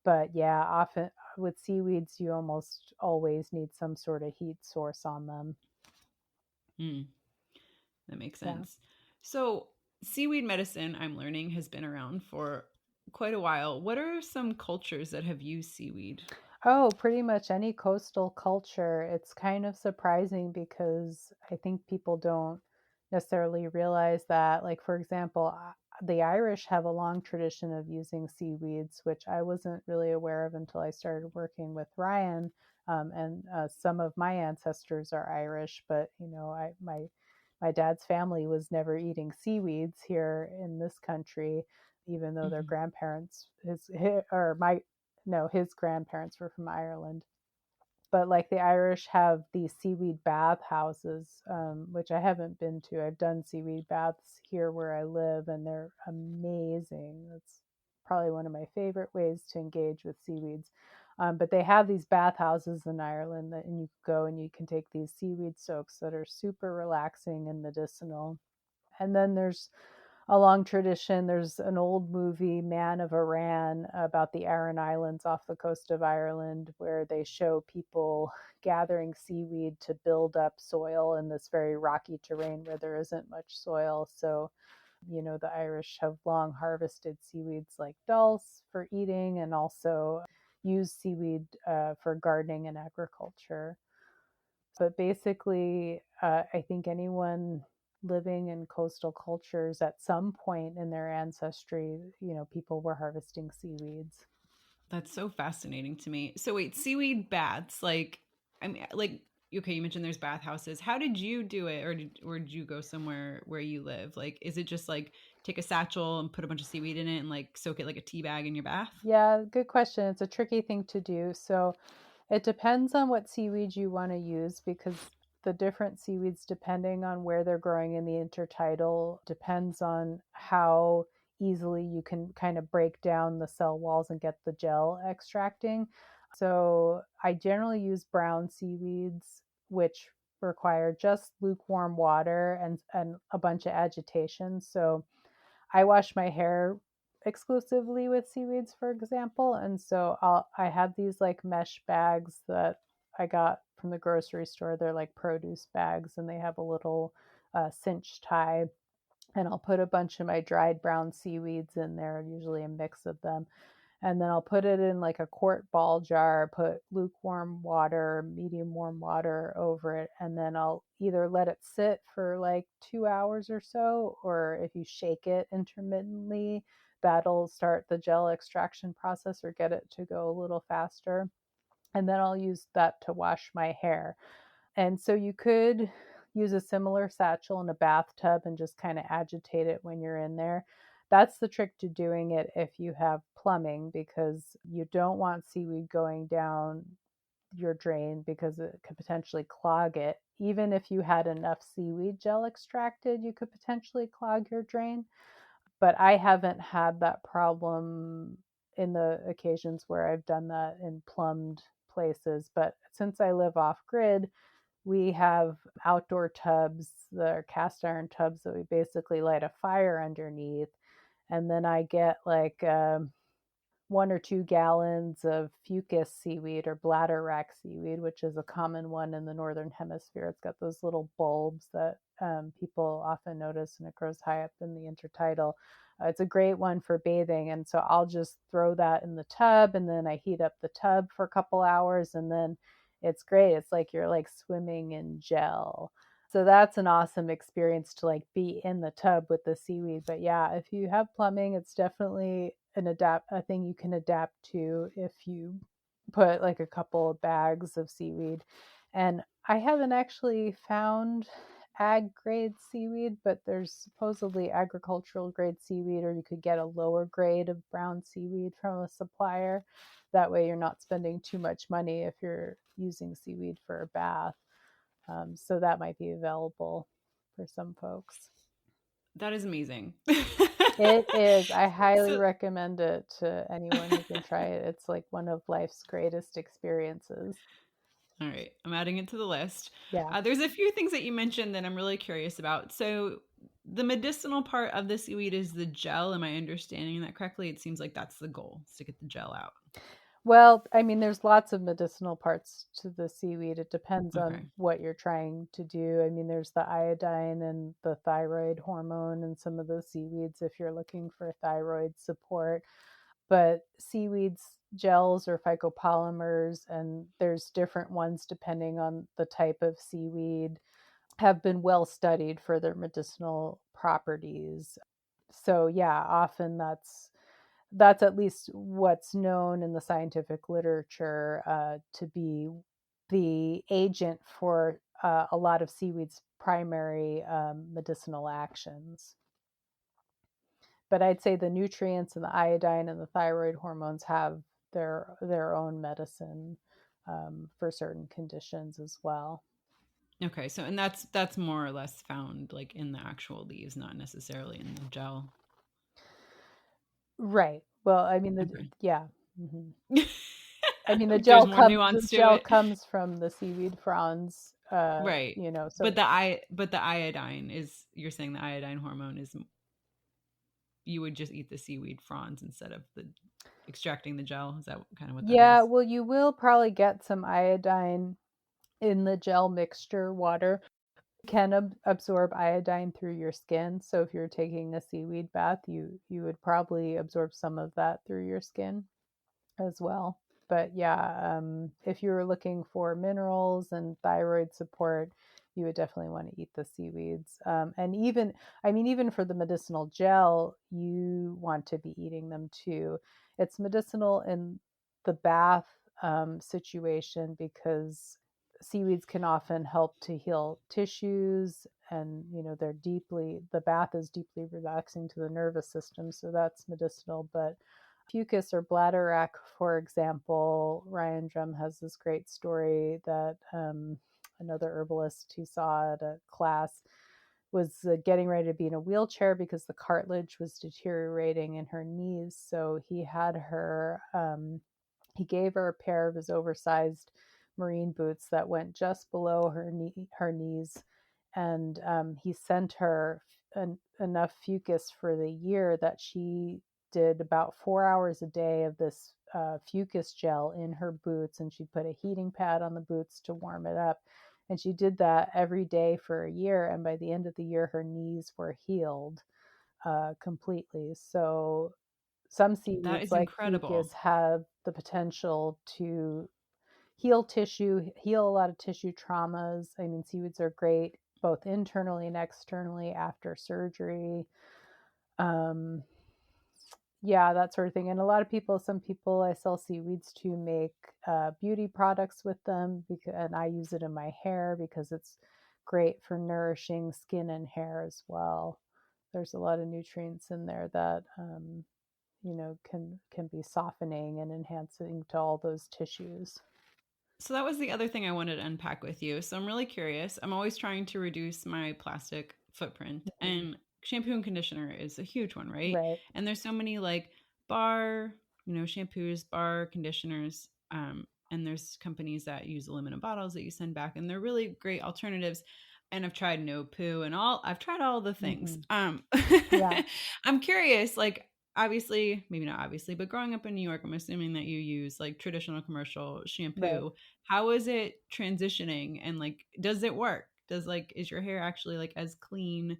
But yeah, often with seaweeds you almost always need some sort of heat source on them. mm, that makes Yeah. sense. So, seaweed medicine, I'm learning, has been around for quite a while. What are some cultures that have used seaweed? Oh, pretty much any coastal culture. It's kind of surprising because I think people don't necessarily realize that. Like, for example, the Irish have a long tradition of using seaweeds, which I wasn't really aware of until I started working with Ryan. And some of my ancestors are Irish, but my dad's family was never eating seaweeds here in this country, even though their Mhm. grandparents, or my no, his grandparents were from Ireland. But like the Irish have these seaweed bath houses, which I haven't been to. I've done seaweed baths here where I live, and they're amazing. That's probably one of my favorite ways to engage with seaweeds. But they have these bath houses in Ireland and you go and you can take these seaweed soaks that are super relaxing and medicinal. And then there's a long tradition. There's an old movie, Man of Iran, about the Aran Islands off the coast of Ireland, where they show people gathering seaweed to build up soil in this very rocky terrain where there isn't much soil. So, the Irish have long harvested seaweeds like dulse for eating and also use seaweed for gardening and agriculture. But basically, I think anyone living in coastal cultures at some point in their ancestry, people were harvesting seaweeds. That's so fascinating to me. So wait, seaweed baths, like I mean like okay, you mentioned there's bathhouses. How did you do it or did you go somewhere where you live? Like is it just like take a satchel and put a bunch of seaweed in it and like soak it like a tea bag in your bath? Yeah, good question. It's a tricky thing to do. So it depends on what seaweed you want to use because the different seaweeds, depending on where they're growing in the intertidal, depends on how easily you can kind of break down the cell walls and get the gel extracting. So I generally use brown seaweeds, which require just lukewarm water and a bunch of agitation. So I wash my hair exclusively with seaweeds, for example, and so I have these like mesh bags that I got from the grocery store. They're like produce bags, and they have a little cinch tie. And I'll put a bunch of my dried brown seaweeds in there, usually a mix of them, and then I'll put it in like a quart ball jar, put lukewarm water, medium warm water over it, and then I'll either let it sit for like 2 hours or so, or if you shake it intermittently, that'll start the gel extraction process or get it to go a little faster. And then I'll use that to wash my hair. And so you could use a similar satchel in a bathtub and just kind of agitate it when you're in there. That's the trick to doing it if you have plumbing, because you don't want seaweed going down your drain because it could potentially clog it. Even if you had enough seaweed gel extracted, you could potentially clog your drain. But I haven't had that problem in the occasions where I've done that in plumbed places. But since I live off grid, we have outdoor tubs, the cast iron tubs that we basically light a fire underneath. And then I get like 1 or 2 gallons of fucus seaweed or bladder wrack seaweed, which is a common one in the northern hemisphere. It's got those little bulbs that people often notice, and it grows high up in the intertidal. It's a great one for bathing, and so I'll just throw that in the tub, and then I heat up the tub for a couple hours, and then it's great. It's like you're like swimming in gel. So that's an awesome experience to like be in the tub with the seaweed. But yeah, if you have plumbing, it's definitely a thing you can adapt to if you put like a couple of bags of seaweed. And I haven't actually found ag grade seaweed, but there's supposedly agricultural grade seaweed, or you could get a lower grade of brown seaweed from a supplier. That way you're not spending too much money if you're using seaweed for a bath. So that might be available for some folks. That is amazing. It is. I highly So, recommend it to anyone who can try it. It's like one of life's greatest experiences. all right, I'm adding it to the list. Yeah. There's a few things that you mentioned that I'm really curious about. So, the medicinal part of the seaweed is the gel. Am I understanding that correctly? It seems like that's the goal, is to get the gel out. Well, I mean, there's lots of medicinal parts to the seaweed. It depends Okay. on what you're trying to do. I mean, there's the iodine and the thyroid hormone and some of those seaweeds if you're looking for thyroid support. But seaweeds, gels, or phycopolymers, and there's different ones depending on the type of seaweed, have been well studied for their medicinal properties. So yeah, often that's at least what's known in the scientific literature to be the agent for a lot of seaweed's primary medicinal actions. But I'd say the nutrients and the iodine and the thyroid hormones have their own medicine for certain conditions as well. Okay. So, and that's more or less found like in the actual leaves, not necessarily in the gel. Right. Well, I mean, Okay. yeah. Hmm. I mean, There's more the nuance to gel it. comes from the seaweed fronds, Right. so But the iodine is, you're saying the iodine hormone is, you would just eat the seaweed fronds instead of the extracting the gel. Is that kind of what that yeah, is? well, you will probably get some iodine in the gel mixture water. You can absorb iodine through your skin. So if you're taking a seaweed bath, you would probably absorb some of that through your skin as well. But yeah, if you're looking for minerals and thyroid support, you would definitely want to eat the seaweeds. And even, I mean, even for the medicinal gel, you want to be eating them too. It's medicinal in the bath situation because seaweeds can often help to heal tissues, and the bath is deeply relaxing to the nervous system, so that's medicinal. But fucus or bladder wrack, for example, Ryan Drum has this great story that another herbalist he saw at a class was getting ready to be in a wheelchair because the cartilage was deteriorating in her knees. So he gave her a pair of his oversized marine boots that went just below her knees, and he sent her enough fucus for the year that she did about 4 hours a day of this fucus gel in her boots, and she put a heating pad on the boots to warm it up. And she did that every day for a year. And by the end of the year, her knees were healed completely. So some That seaweeds, is like incredible. fucus, have the potential to heal tissue, heal a lot of tissue traumas. I mean, seaweeds are great both internally and externally after surgery. Um, yeah, that sort of thing. And some people, I sell seaweeds to make beauty products with them, and I use it in my hair because it's great for nourishing skin and hair as well. There's a lot of nutrients in there that can be softening and enhancing to all those tissues. So that was the other thing I wanted to unpack with you. So I'm really curious. I'm always trying to reduce my plastic footprint, Mhm. and shampoo and conditioner is a huge one, right? Right. And there's so many like bar, shampoos, bar conditioners, and there's companies that use aluminum bottles that you send back, and they're really great alternatives. And I've tried no poo and all. I've tried all the things. Hmm. Yeah. I'm curious, like obviously, maybe not obviously, but growing up in New York, I'm assuming that you use like traditional commercial Right. shampoo. How is it transitioning, and like does it work? Is your hair actually like as clean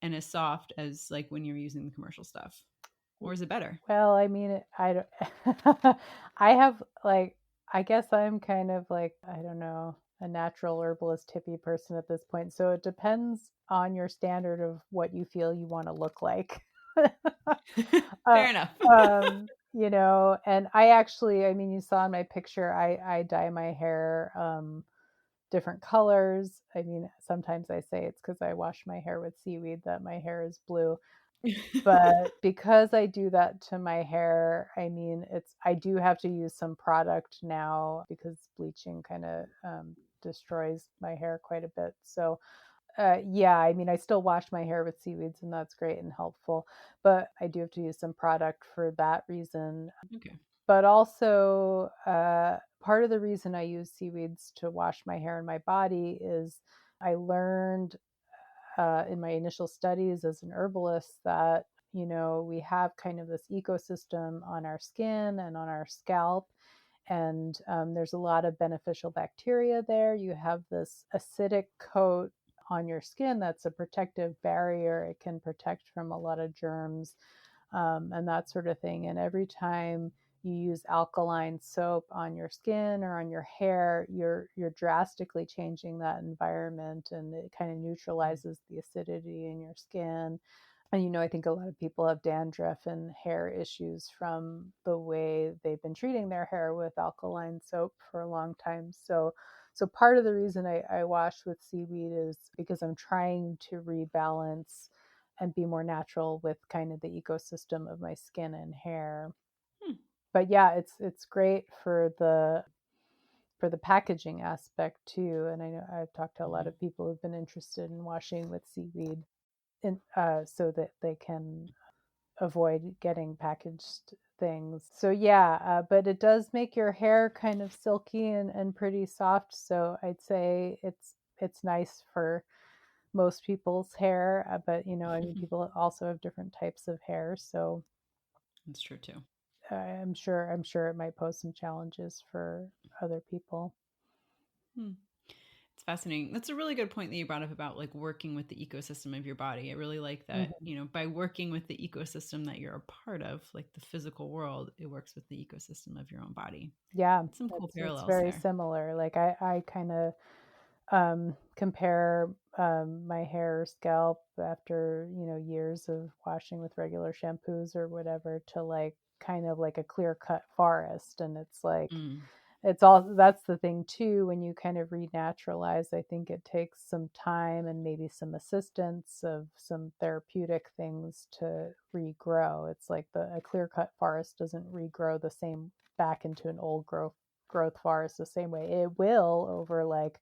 and as soft as like when you're using the commercial stuff? Or is it better? Well, I mean, I don't, I have like, I guess I'm kind of like, I don't know, a natural herbalist hippie person at this point. So it depends on your standard of what you feel you want to look like. uh, Fair enough. and I actually, I mean, you saw in my picture, I dye my hair different colors. I mean, sometimes I say it's because I wash my hair with seaweed that my hair is blue. But because I do that to my hair, I mean, I do have to use some product now because bleaching kind of destroys my hair quite a bit. So, yeah, I mean, I still wash my hair with seaweeds and that's great and helpful, but I do have to use some product for that reason. Okay. But also, part of the reason I use seaweeds to wash my hair and my body is I learned in my initial studies as an herbalist that we have kind of this ecosystem on our skin and on our scalp, and there's a lot of beneficial bacteria there. You have this acidic coat on your skin that's a protective barrier. It can protect from a lot of germs, and that sort of thing. And every time you use alkaline soap on your skin or on your hair, you're drastically changing that environment, and it kind of neutralizes the acidity in your skin. And I think a lot of people have dandruff and hair issues from the way they've been treating their hair with alkaline soap for a long time. So part of the reason I wash with seaweed is because I'm trying to rebalance and be more natural with kind of the ecosystem of my skin and hair. Hmm. But yeah, it's great for the packaging aspect too. And I know I've talked to a lot Mhm. of people who've been interested in washing with seaweed, so that they can avoid getting packaged things. So yeah, but it does make your hair kind of silky and pretty soft. So I'd say it's nice for most people's hair, but I mean, people also have different types of hair, so That's true too. I'm sure it might pose some challenges for other people. Hmm. It's fascinating. That's a really good point that you brought up about like working with the ecosystem of your body. I really like that, Hmm. by working with the ecosystem that you're a part of, like the physical world, it works with the ecosystem of your own body. Yeah, Some cool it's parallels very there. similar. Like I kind of compare my hair or scalp after years of washing with regular shampoos or whatever to like kind of like a clear cut forest. And it's like Mm. it's all that's the thing too. When you kind of renaturalize, I think it takes some time and maybe some assistance of some therapeutic things to regrow. It's like a clear cut forest doesn't regrow the same back into an old growth forest the same way. It will over like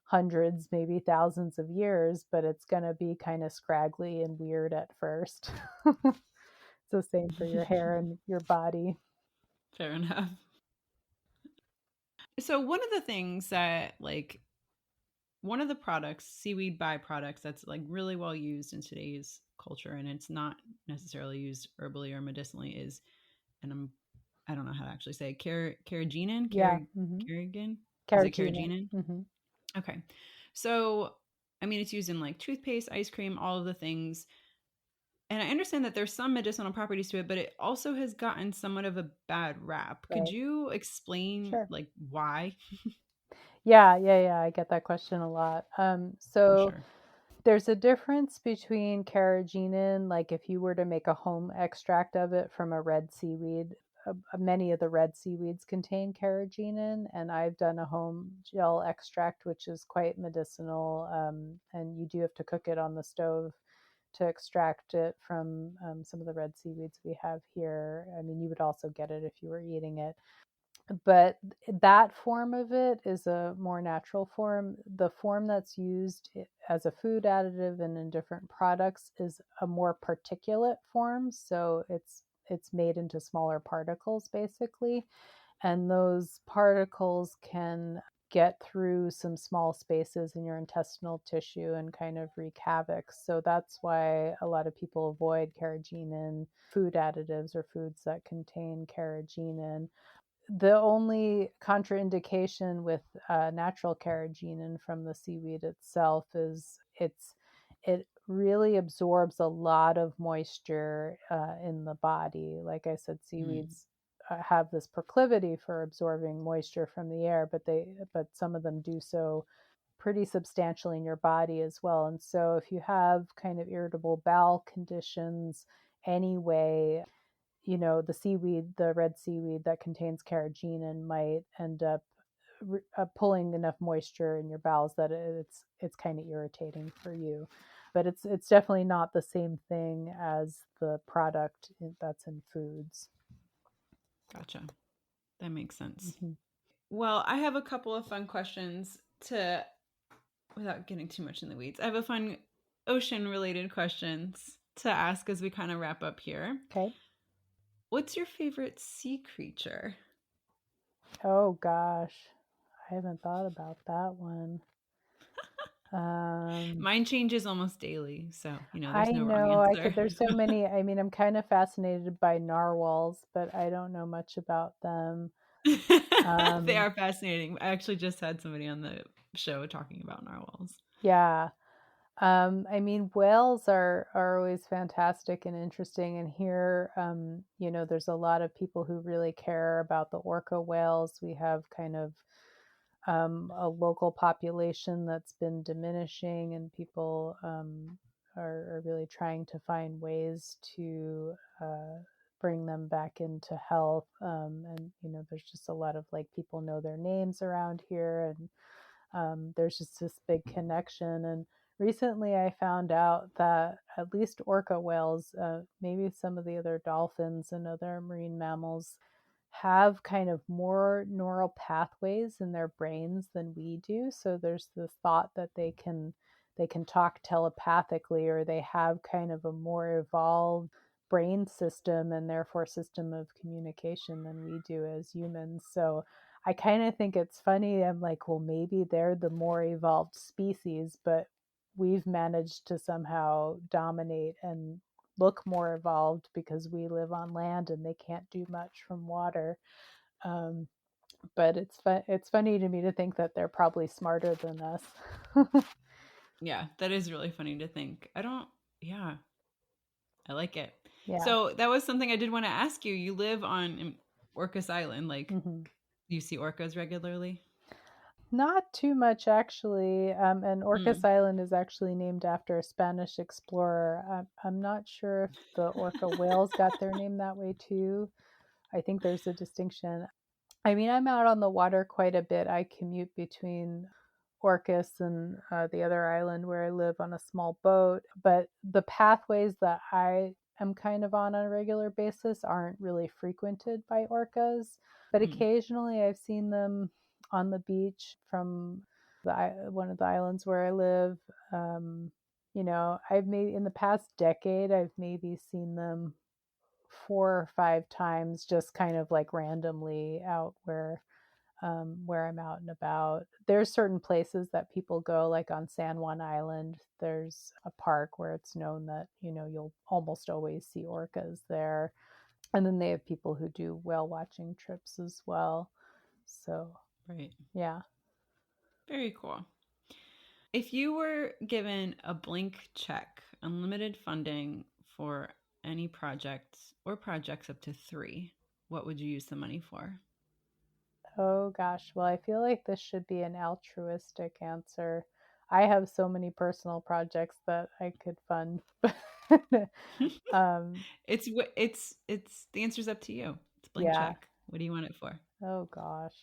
hundreds, maybe thousands of years, but it's going to be kind of scraggly and weird at first. It's the same for your hair and your body. Fair enough. So one of the things that like one of the products, seaweed byproducts that's like really well used in today's culture, and it's not necessarily used herbally or medicinally, is, and I don't know how to actually say it, carrageenan, Yeah. Hmm. carrageen. Is it Carrageenan. carrageenan? Hmm. Okay. So, I mean, it's used in like toothpaste, ice cream, all of the things. And I understand that there's some medicinal properties to it, but it also has gotten somewhat of a bad rap. Could Right. you explain Sure. like why? Yeah. I get that question a lot. I'm So sure. there's a difference between carrageenan, like if you were to make a home extract of it from a red seaweed, many of the red seaweeds contain carrageenan, and I've done a home gel extract, which is quite medicinal. And you do have to cook it on the stove to extract it from some of the red seaweeds we have here. I mean, you would also get it if you were eating it, but that form of it is a more natural form. The form that's used as a food additive and in different products is a more particulate form. So it's made into smaller particles basically, and those particles can get through some small spaces in your intestinal tissue and kind of wreak havoc. So that's why a lot of people avoid carrageenan food additives or foods that contain carrageenan. The only contraindication with natural carrageenan from the seaweed itself is it really absorbs a lot of moisture in the body. Like I said, seaweeds have this proclivity for absorbing moisture from the air, but some of them do so pretty substantially in your body as well. And so if you have kind of irritable bowel conditions anyway, the seaweed, the red seaweed that contains carrageenan might end up pulling enough moisture in your bowels that it's kind of irritating for you. But it's definitely not the same thing as the product that's in foods. Gotcha. That makes sense. Mm-hmm. Well, I have a couple of fun questions without getting too much in the weeds. I have a fun ocean related questions to ask as we kind of wrap up here. Okay. What's your favorite sea creature? Oh gosh, I haven't thought about that one. Mine changes almost daily, so there's I no wrong know answer. there's so many. I mean, I'm kind of fascinated by narwhals, but I don't know much about them. They are fascinating. I actually just had somebody on the show talking about narwhals. Yeah. I mean, whales are always fantastic and interesting. And here, there's a lot of people who really care about the orca whales. We have kind of a local population that's been diminishing, and people are really trying to find ways to bring them back into health. And there's just a lot of people know their names around here, and there's just this big connection. And recently I found out that at least orca whales, maybe some of the other dolphins and other marine mammals, have kind of more neural pathways in their brains than we do. So there's the thought that they can talk telepathically, or they have kind of a more evolved brain system and therefore system of communication than we do as humans. So I kind of think it's funny. I'm like, well, maybe they're the more evolved species, but we've managed to somehow dominate and look more evolved because we live on land and they can't do much from water. Um, but it's funny to me to think that they're probably smarter than us. Yeah, that is really funny to think. Yeah, I like it. Yeah. So that was something I did want to ask you. You live on Orcas Island. Mm-hmm. Do you see orcas regularly? Not too much, actually. And Orcas Mm. Island is actually named after a Spanish explorer. I'm not sure if the orca whales got their name that way too. I think there's a distinction. I mean, I'm out on the water quite a bit. I commute between Orcas and the other island where I live on a small boat. But the pathways that I am kind of on a regular basis aren't really frequented by orcas. But occasionally I've seen them on the beach from one of the islands where I live. I've maybe in the past decade, I've maybe seen them 4 or 5 times, just kind of like randomly out where I'm out and about. There's certain places that people go, like on San Juan Island. There's a park where it's known that you'll almost always see orcas there, and then they have people who do whale watching trips as well. So Right. yeah. Very cool. If you were given a blank check, unlimited funding for any project or projects up to 3, what would you use the money for? Oh gosh. Well, I feel like this should be an altruistic answer. I have so many personal projects that I could fund. um, It's the answer's up to you. It's a blank Yeah. check. What do you want it for? Oh gosh.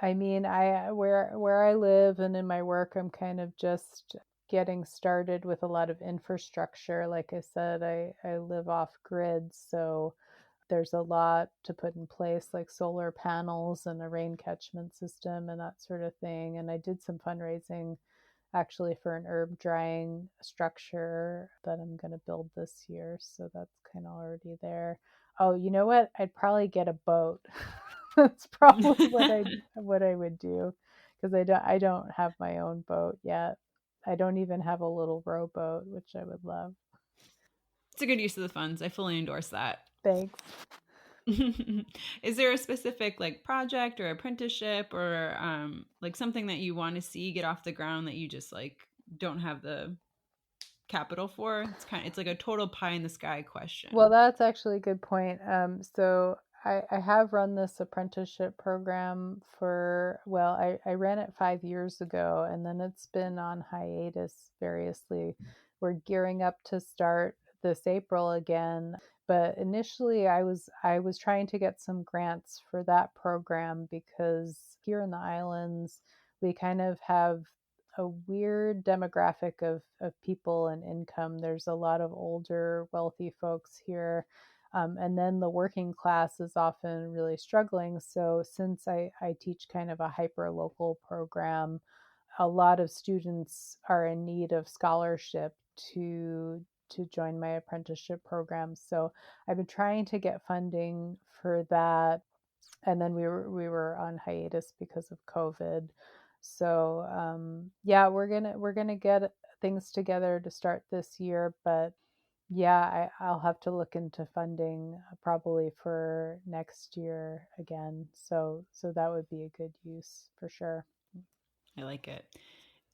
I mean, I where I live and in my work, I'm kind of just getting started with a lot of infrastructure. Like I said, I live off grid, so there's a lot to put in place, like solar panels and a rain catchment system and that sort of thing. And I did some fundraising actually for an herb drying structure that I'm going to build this year. So that's kind of already there. Oh, you know what? I'd probably get a boat. That's probably what I would do, because I don't have my own boat yet. I don't even have a little rowboat, which I would love. It's a good use of the funds. I fully endorse that. Thanks. Is there a specific like project or apprenticeship or like something that you want to see get off the ground that you just like don't have the capital for? It's like a total pie in the sky Well, question. that's actually a good point. So I have run this apprenticeship program for, well, I ran it 5 years ago, and then it's been on hiatus variously. We're gearing up to start this April again. But initially I was trying to get some grants for that program because here in the islands we kind of have a weird demographic of people and income. There's a lot of older, wealthy folks here. And then the working class is often really struggling. So, since I teach kind of a hyper local program, a lot of students are in need of scholarship to join my apprenticeship program. So, I've been trying to get funding for that, and then we were on hiatus because of COVID. So yeah, we're gonna get things together to start this year, but yeah, I'll have to look into funding probably for next year again. So that would be a good use for sure. I like it.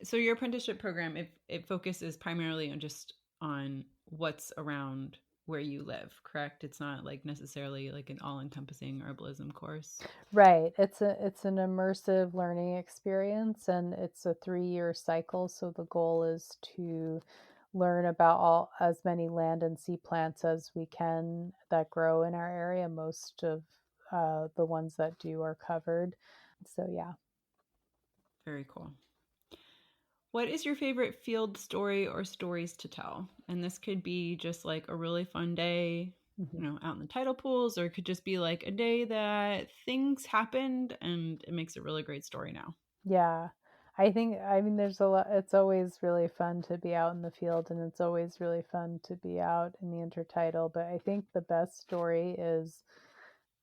So your apprenticeship program, it focuses primarily on what's around where you live, correct? It's not like necessarily like an all-encompassing herbalism course. Right. It's an immersive learning experience, and it's a 3-year cycle. So the goal is to learn about all as many land and sea plants as we can that grow in our area. Most of the ones that do are covered. So yeah. Very cool. What is your favorite field story or stories to tell? And this could be just like a really fun day, Mhm. out in the tidal pools, or it could just be like a day that things happened and it makes a really great story now. Yeah. I mean, there's a lot. It's always really fun to be out in the field, and it's always really fun to be out in the intertidal. But I think the best story is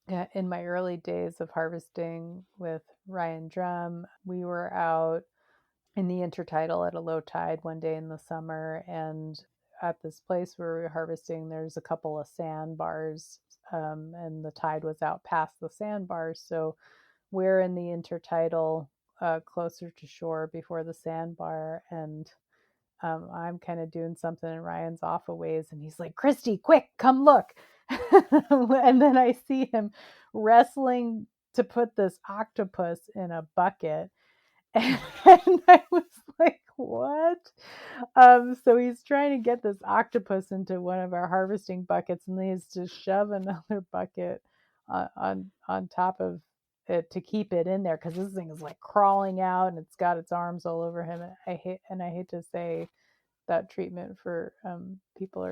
in my early days of harvesting with Ryan Drum. We were out in the intertidal at a low tide one day in the summer, and at this place where we were harvesting, there's a couple of sandbars, and the tide was out past the sandbars. So we're in the intertidal, closer to shore before the sandbar, and I'm kind of doing something, and Ryan's off a ways, and he's like, "Kristy, quick, come look!" And then I see him wrestling to put this octopus in a bucket, and I was like, "What?" So he's trying to get this octopus into one of our harvesting buckets, and he has to shove another bucket on top of it to keep it in there, because this thing is like crawling out and it's got its arms all over him. I hate to say that treatment for people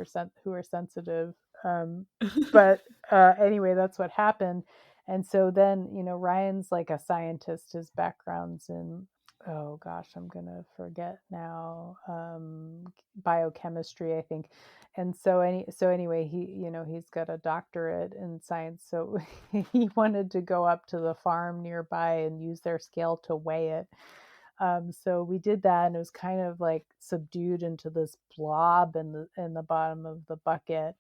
who are sensitive. Um, but anyway, that's what happened. And so then, Ryan's like a scientist. His background's in, oh gosh, I'm gonna forget now. Biochemistry, I think. And so anyway, he's got a doctorate in science. So he wanted to go up to the farm nearby and use their scale to weigh it. So we did that, and it was kind of like subdued into this blob in the bottom of the bucket.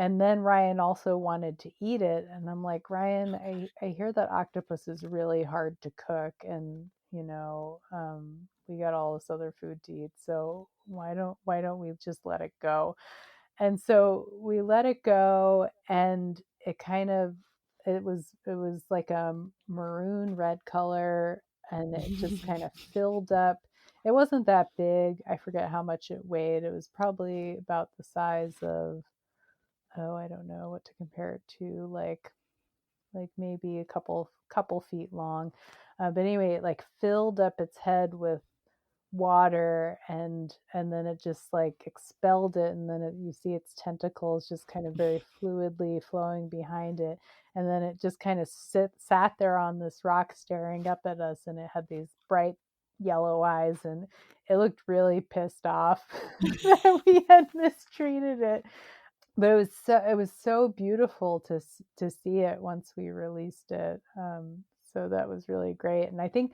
And then Ryan also wanted to eat it, and I'm like, Ryan, I hear that octopus is really hard to cook, and we got all this other food to eat, so why don't we just let it go? And so we let it go, and it was like a maroon red color, and it just kind of filled up. It wasn't that big. I forget how much it weighed. It was probably about the size of, oh, I don't know what to compare it to, like like maybe a couple feet long. But anyway, it like filled up its head with water, and then it just like expelled it, and then you see its tentacles just kind of very fluidly flowing behind it, and then it just kind of sat there on this rock staring up at us, and it had these bright yellow eyes, and it looked really pissed off that we had mistreated it. But it was so beautiful to see it once we released it. So that was really great. And I think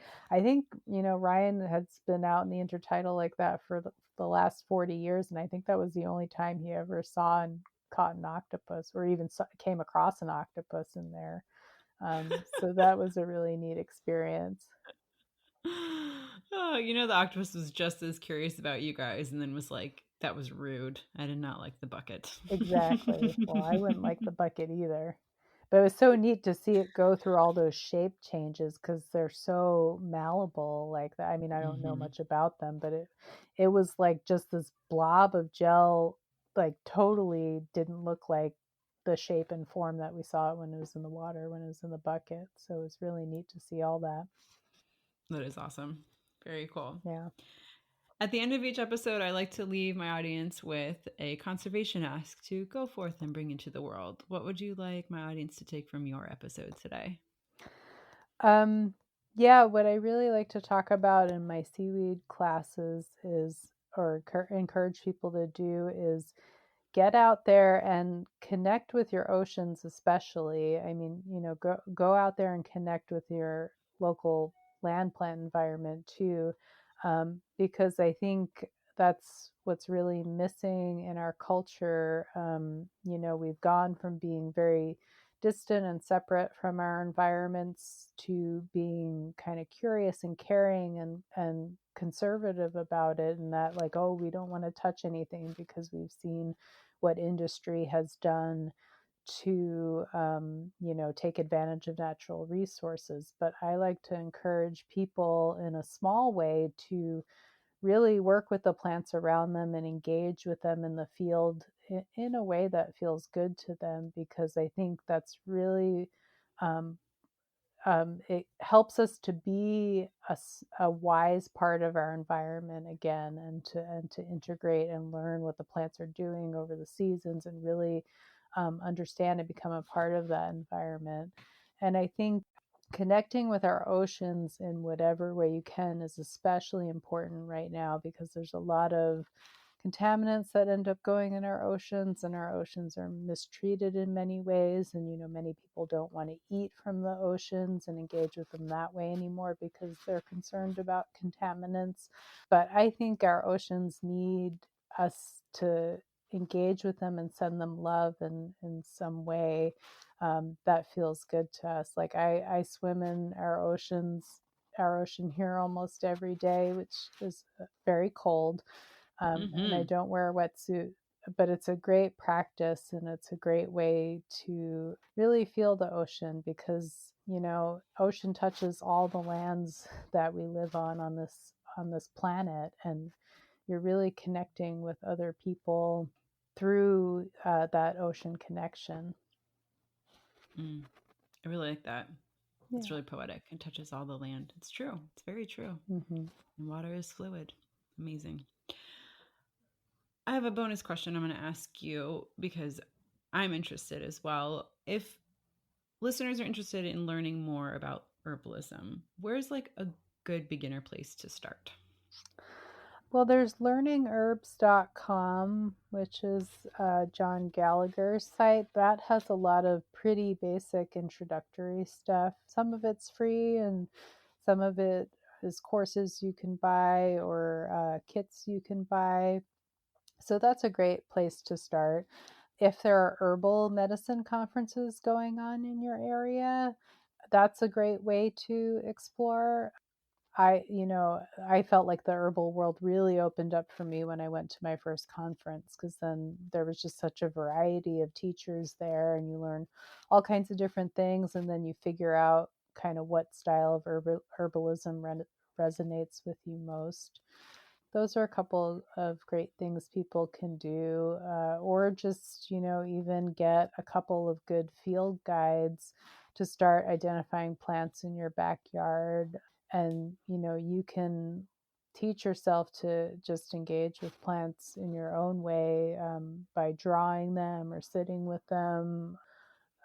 Ryan has been out in the intertidal like that for the last 40 years, and I think that was the only time he ever saw and caught an octopus, or even came across an octopus in there. So that was a really neat experience. Oh, the octopus was just as curious about you guys and then was like, that was rude. I did not like the bucket. Exactly. Well, I wouldn't like the bucket either. But it was so neat to see it go through all those shape changes because they're so malleable like that. I mean, I don't know Mhm. much about them, but it was like just this blob of gel, like totally didn't look like the shape and form that we saw it when it was in the water, when it was in the bucket. So it was really neat to see all that. That is awesome. Very cool. Yeah. At the end of each episode, I like to leave my audience with a conservation ask to go forth and bring into the world. What would you like my audience to take from your episode today? Um, yeah, what I really like to talk about in my seaweed classes is, or encourage people to do, is get out there and connect with your oceans, especially. I mean, go out there and connect with your local land plant environment too, because I think that's what's really missing in our culture. We've gone from being very distant and separate from our environments to being kind of curious and caring and conservative about it, and that like, oh, we don't want to touch anything because we've seen what industry has done to take advantage of natural resources. But I like to encourage people in a small way to really work with the plants around them and engage with them in the field in a way that feels good to them, because I think that's really um, it helps us to be a wise part of our environment again, and to integrate and learn what the plants are doing over the seasons, and really understand and become a part of that environment. And I think connecting with our oceans in whatever way you can is especially important right now, because there's a lot of contaminants that end up going in our oceans, and our oceans are mistreated in many ways. And many people don't want to eat from the oceans and engage with them that way anymore because they're concerned about contaminants. But I think our oceans need us to engage with them and send them love in some way that feels good to us. Like I swim in our ocean here almost every day, which is very cold, and I Mm-hmm. don't wear a wetsuit. But it's a great practice, and it's a great way to really feel the ocean, because ocean touches all the lands that we live on this planet, and you're really connecting with other people through that ocean connection. Mm. I really like that. It's Yeah. really poetic and touches all the land. It's true. It's very true. Hmm. And water is fluid. Amazing. I have a bonus question I'm going to ask you because I'm interested as well. If listeners are interested in learning more about herbalism, where's like a good beginner place to start? Well, there's learningherbs.com, which is John Gallagher's site. That has a lot of pretty basic introductory stuff. Some of it's free, and some of it is courses you can buy, or kits you can buy. So that's a great place to start. If there are herbal medicine conferences going on in your area, that's a great way to explore. I felt like the herbal world really opened up for me when I went to my first conference, because then there was just such a variety of teachers there, and you learn all kinds of different things, and then you figure out kind of what style of herbalism resonates with you most. Those are a couple of great things people can do, or just even get a couple of good field guides to start identifying plants in your backyard. And, you can teach yourself to just engage with plants in your own way, by drawing them or sitting with them,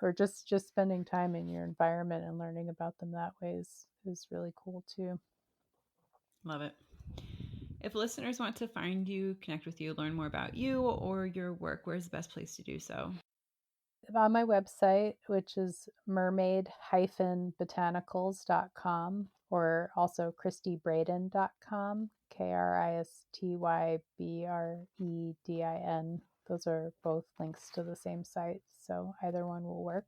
or just spending time in your environment and learning about them that way is really cool too. Love it. If listeners want to find you, connect with you, learn more about you or your work, where's the best place to do so? On my website, which is mermaid-botanicals.com, or also kristybredin.com, KRISTYBREDIN. Those are both links to the same site, so either one will work.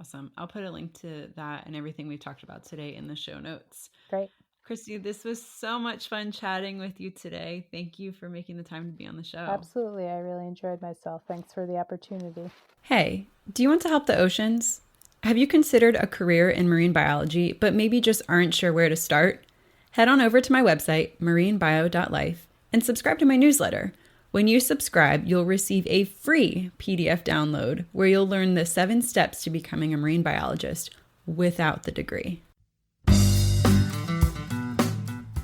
Awesome. I'll put a link to that and everything we talked about today in the show notes. Great. Kristy, this was so much fun chatting with you today. Thank you for making the time to be on the show. Absolutely. I really enjoyed myself. Thanks for the opportunity. Hey, do you want to help the oceans? Have you considered a career in marine biology, but maybe just aren't sure where to start? Head on over to my website, marinebio.life, and subscribe to my newsletter. When you subscribe, you'll receive a free PDF download where you'll learn the 7 steps to becoming a marine biologist without the degree.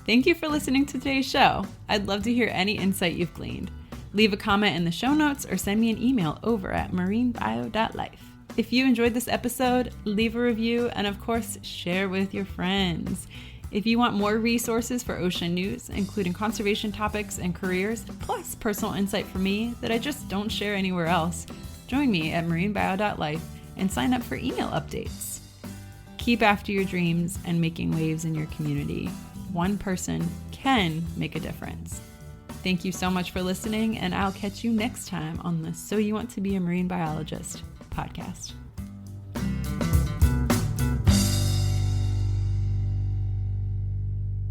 Thank you for listening to today's show. I'd love to hear any insight you've gleaned. Leave a comment in the show notes or send me an email over at marinebio.life. If you enjoyed this episode, leave a review and of course, share with your friends. If you want more resources for ocean news, including conservation topics and careers, plus personal insight from me that I just don't share anywhere else, join me at marinebio.life and sign up for email updates. Keep after your dreams and making waves in your community. One person can make a difference. Thank you so much for listening, and I'll catch you next time on the So You Want to Be a Marine Biologist podcast.